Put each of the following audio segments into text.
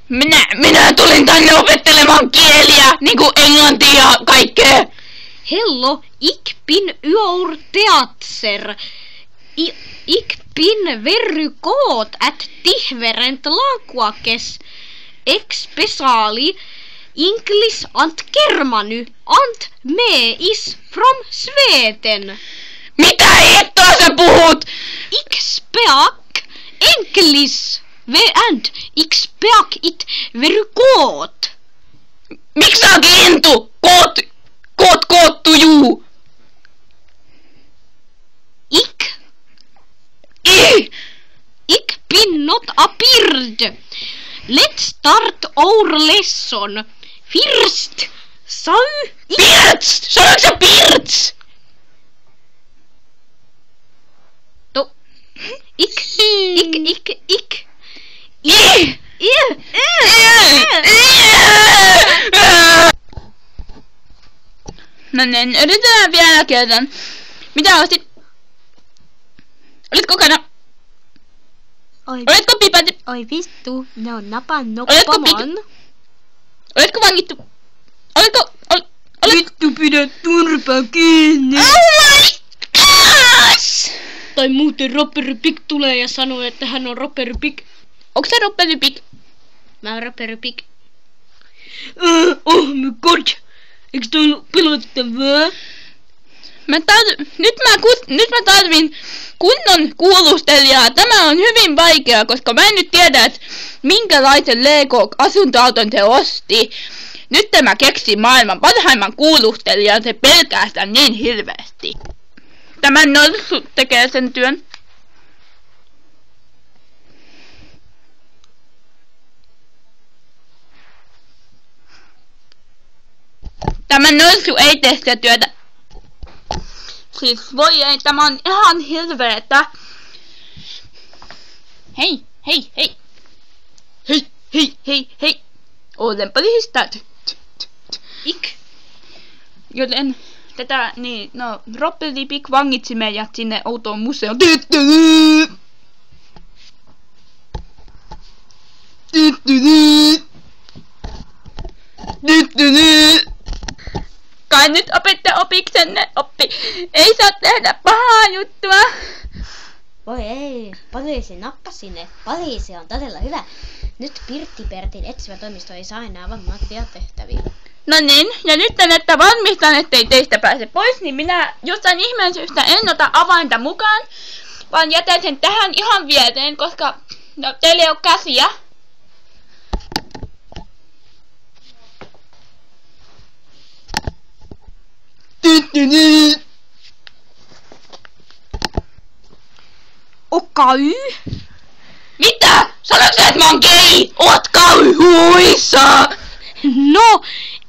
Minä tulin tänne opettelemaan kieliä, niinku englantia ja kaikkea. Hello, ik bin uur teatser. Ik bin very god at different languages. Especially English and Germany and me is from Sweden. Mitä hittoa sä puhut? Ik speak English and ik speak it very good. Miksi sä ootkin intu? Koottu juu. Ik bin not a bird. Let's start our lesson. First, Birds! Sanoitko sä birds? No. Ik. No niin, yritetään vielä kerran. Mitä ostit? Olitko kana? Oletko pipati? Oi vittu, ne on napannut Oletko pomon. Oletko vangittu? Vittu pidä turpa kiinni. Oh my gosh! Tai muuten Ropperi Pig tulee ja sanoo, että hän on Ropperi Pig. Onko se Ropperi Pig? Mä oon Ropperi Pig. Oh my god! Eikö toi ollut pelottavaa? Nyt mä tarvin kunnon kuulustelijaa. Tämä on hyvin vaikea, koska mä en nyt tiedä, että minkälaisen Lego-asuntoauton se osti. Nyt mä keksin maailman parhaimman kuulustelijan, se pelkää sitä niin hirveästi. Tämä norssu tekee sen työn. Tämä norssu ei tee sitä työtä. Siis voi ei, tämä on ihan hirveetä. Hei. Olenpa listaat. Joten tätä, niin, no, Ropperi Pig vangitsi meidät sinne outoon museoon. Kai nyt opitte opiksenne, ei saa tehdä pahaa juttua. Voi ei, poliisi nappasi sinne. Poliisi on todella hyvä. Nyt Pirtti-Pertin etsivä toimisto ei saa enää vammattia tehtäviä. No niin, ja nyt että varmistan, ettei teistä pääse pois, niin minä jostain ihmeen syystä en ota avainta mukaan, vaan jätän sen tähän ihan viereen, koska no, teillä ei ole käsiä. Okai? Mitä? Sanoitko että mä oon gay? Oot kauhuissa! No,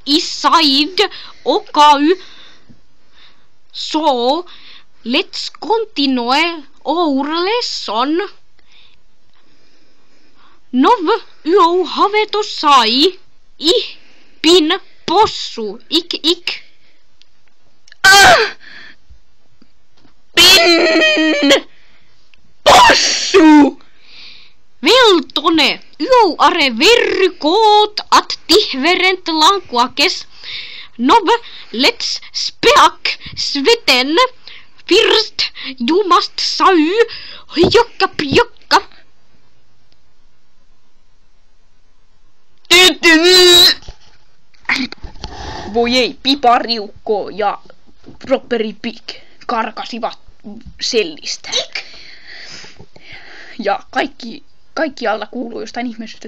inside Okai. So, let's continue our lesson. Nov yö haveto sai. Pin possu. Ik. Pin! Possu! Veltone, yö are very good at different languages. Nov, let's speak Sweden. First, you must say jokka. Voi ei, Pipariukko ja Ropperi Pig karkasivat sellistä. Ja kaikki alla kuuluu jostain ihmisestä.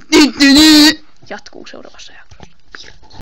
Jatkuu seuraavassa jaksossa.